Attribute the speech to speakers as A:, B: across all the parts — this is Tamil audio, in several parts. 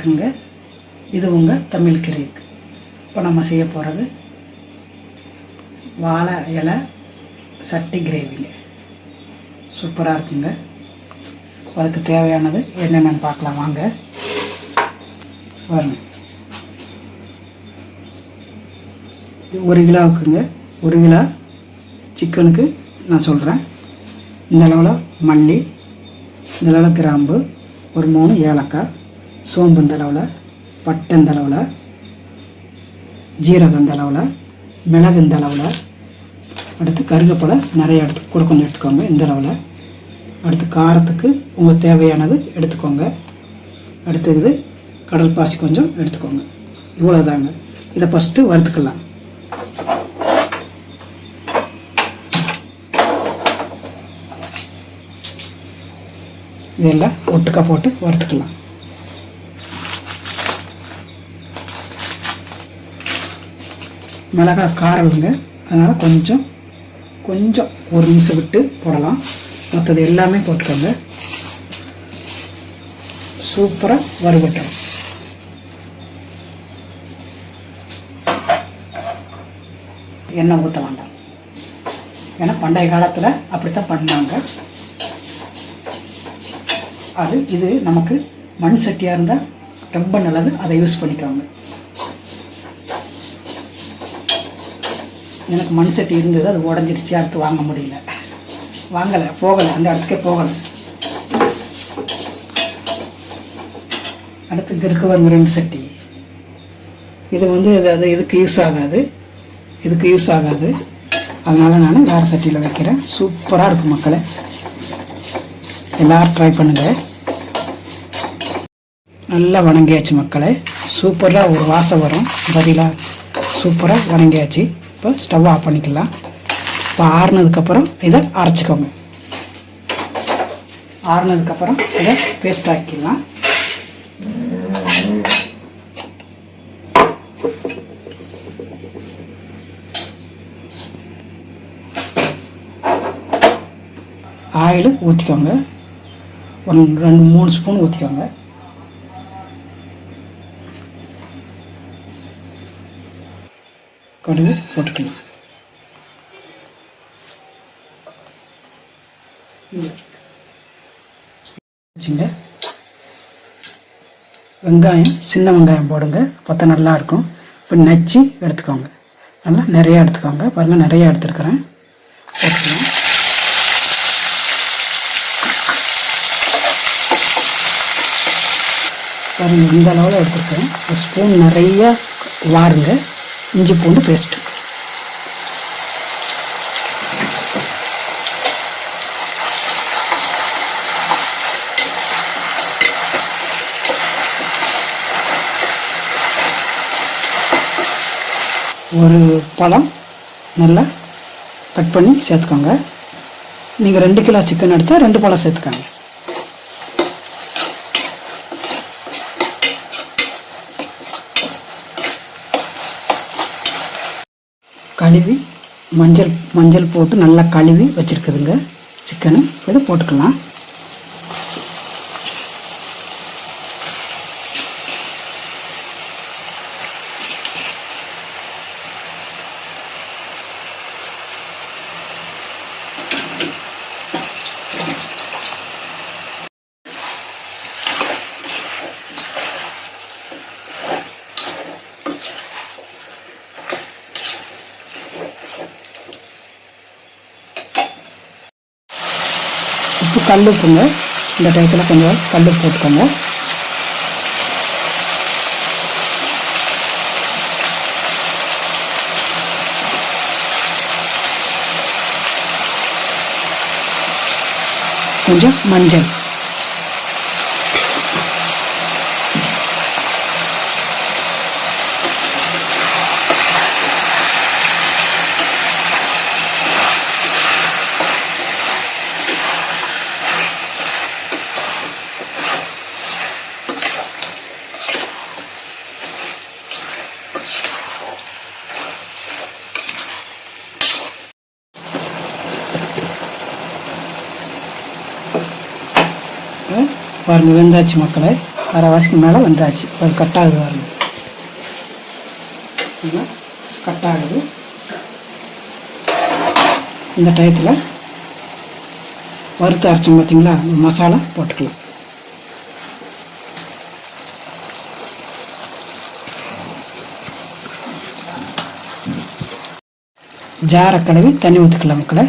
A: வணக்கங்க. இது உங்கள் தமிழ் கிரேக். இப்போ நம்ம செய்ய போகிறது வாழை இலை சட்டி கிரேவிங்க. சூப்பராக இருக்குங்க. அதுக்கு தேவையானது என்னென்னு பார்க்கலாம் வாங்க. பாருங்க, 1 கிலோவுக்குங்க, 1 கிலோ சிக்கனுக்கு நான் சொல்கிறேன். இந்த அளவில் மல்லி, இந்த அளவில் கிராம்பு, ஒரு 3 ஏலக்காய், சோம்பு இந்த அளவில், பட்டை இந்த அளவில், ஜீரகம் இந்த அளவில், மிளகு இந்த அளவில், அடுத்து கருவேப்பிலை நிறைய கூட கொஞ்சம் எடுத்துக்கோங்க இந்த அளவில். அடுத்து காரத்துக்கு உங்கள் தேவையானது எடுத்துக்கோங்க. அடுத்து இது கடல் பாசி கொஞ்சம் எடுத்துக்கோங்க. இவ்வளோதாங்க. இதை ஃபஸ்ட்டு வறுத்துக்கலாம். இதெல்லாம் ஒட்டுக்கா போட்டு வறுத்துக்கலாம். மிளகாய் காரலுங்க, அதனால் கொஞ்சம் 1 நிமிஷம் விட்டு போடலாம். மற்றது எல்லாமே போட்டுக்கோங்க. சூப்பராக வறுபட்டோம். எண்ணெய் ஊற்ற வேண்டாம், ஏன்னா பண்டைய காலத்தில் அப்படித்தான் பண்ணாங்க. இது நமக்கு மண் சட்டியாக இருந்தால் ரொம்ப நல்லது, அதை யூஸ் பண்ணிக்கோங்க. எனக்கு மண் சட்டி இருந்தது, அது உடஞ்சிருச்சு, அடுத்து வாங்க முடியல, போகலை, அந்த இடத்துக்கே போகலை. அடுத்து இங்கே இருக்க வந்து 2 சட்டி. இது அது இதுக்கு யூஸ் ஆகாது, அதனால் நான் வேறு சட்டியில் வைக்கிறேன். சூப்பராக இருக்கும் மக்களே, எல்லோரும் ட்ரை பண்ணுங்கள். நல்லா வணங்கியாச்சு மக்களே. சூப்பராக ஒரு வாசம் வரும் பதிலாக. சூப்பராக வணங்கியாச்சு. இப்போ ஸ்டவ் ஆஃப் பண்ணிக்கலாம். இப்போ ஆறுனதுக்கப்புறம் இதை அரைச்சிக்கோங்க. ஆறுனதுக்கப்புறம் இதை பேஸ்ட் ஆக்கிக்கலாம். ஆயில் ஊற்றிக்கோங்க. ஒரு 2-3 ஸ்பூன் ஊற்றிக்கோங்க. கடுகு போட்டுக்கணும். வெங்காயம், சின்ன வெங்காயம் போடுங்க, பார்த்தா நல்லாயிருக்கும். இப்போ நச்சு எடுத்துக்கோங்க, நல்லா நிறையா எடுத்துக்கோங்க. பாருங்கள், நிறையா எடுத்துருக்குறேன். போட்டுக்கலாம். பாருங்கள், இந்த அளவில் எடுத்துருக்கேன். ஒரு ஸ்பூன் நிறையா வாருங்க இஞ்சி பூண்டு பேஸ்ட்டு. ஒரு பழம் நல்லா கட் பண்ணி சேர்த்துக்கோங்க. நீங்கள் 2 கிலோ சிக்கன் எடுத்தால் 2 பழம் சேர்த்துக்கோங்க. கழுவி மஞ்சள் போட்டு நல்லா கழுவி வச்சுருக்குதுங்க சிக்கனு. இதை போட்டுக்கலாம். உப்பு, கல் உப்புங்க. இந்த டயத்தில் கொஞ்சம் கல் உப்பு போட்டுக்கோங்க. கொஞ்சம் மஞ்சள், பாருங்கள் வெந்தாச்சு மக்களே. அரைவாசிக்கு மேலே வந்தாச்சு. அது கட் ஆகுது பாருங்க, கட் ஆகுது. இந்த டயத்தில் வறுத்து அரைச்சோம் பார்த்தீங்களா, மசாலா போட்டுக்கலாம். ஜாரை கழுவி தண்ணி ஊற்றிக்கலாம் மக்களை.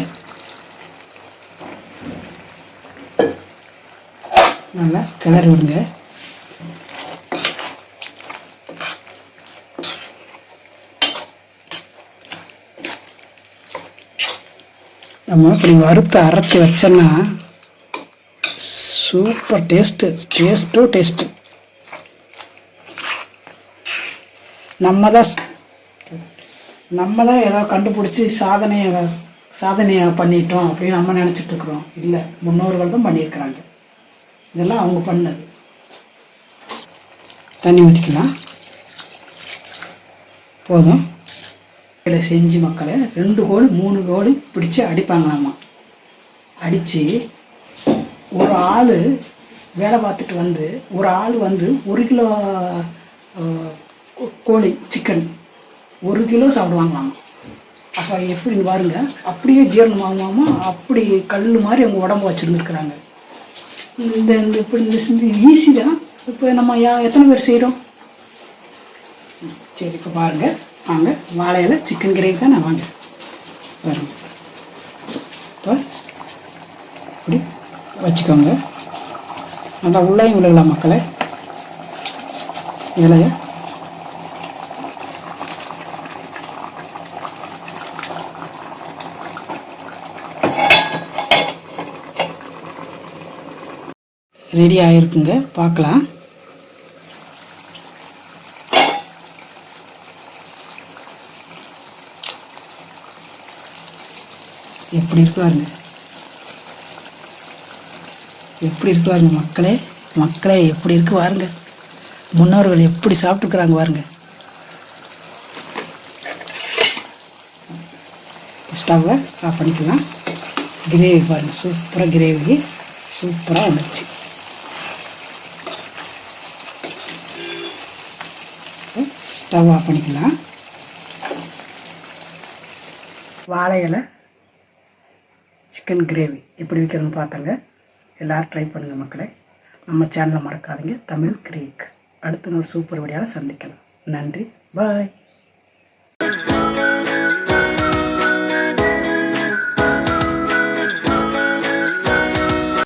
A: நல்லா கிளறி விடுங்க. நம்ம இப்படி வறுத்து அரைச்சி வச்சோன்னா சூப்பர் டேஸ்ட்டு. நம்ம தான் ஏதோ கண்டுபிடிச்சி சாதனையை பண்ணிட்டோம் அப்படின்னு நம்ம நினச்சிட்டு இருக்கிறோம். இல்லை, முன்னோர்கள் தான் பண்ணியிருக்கிறாங்க. இதெல்லாம் அவங்க பண்ணது. தண்ணி ஊற்றிக்கலாம். போதும். இதில் செஞ்சு மக்களை 2 கோழி 3 கோழி பிடிச்சி அடிப்பாங்களாம்மா. அடித்து ஒரு ஆள் வேலை பார்த்துட்டு வந்து, ஒரு ஆள் வந்து 1 கிலோ கோழி சிக்கன் 1 கிலோ சாப்பிடுவாங்களாமா. அப்போ எப்படின்னு பாருங்க, அப்படியே ஜீரணமாகுமாமா. அப்படி கல் மாதிரி அவங்க உடம்பு வச்சுருந்துருக்குறாங்க. இந்த இப்படி இந்த ஈஸி தான். இப்போ நம்ம எத்தனை பேர் செய்கிறோம்? சரி, இப்போ பாருங்கள், வாங்க வாழையில சிக்கன் கிரேவி தான் நான் வாங்க வரும். இப்போ இப்படி வச்சுக்கோங்க. நல்லா உள்ளேயும் விழுகலாம் மக்களை. இலைய ரெடி ஆகிருக்குங்க, பார்க்கலாம். எப்படி இருக்கு பாருங்க, மக்களே எப்படி இருக்கு பாருங்க. முன்னோர்கள் எப்படி சாப்பிட்டுக்கிறாங்க பாருங்க. ஸ்டவ்வை ஆஃப் பண்ணிக்கலாம். கிரேவி பாருங்க, சூப்பராக வந்துடுச்சு. ஸ்டவ் ஆஃப் பண்ணிக்கலாம். வாழை இலை சிக்கன் கிரேவி எப்படி வைக்கிறதுன்னு பார்த்தாங்க. எல்லோரும் ட்ரை பண்ணுங்கள் மக்களே. நம்ம சேனலை மறக்காதீங்க, தமிழ் கிரீக். அடுத்த ஒரு சூப்பர் வீடியோவில் சந்திக்கலாம். நன்றி, பாய்.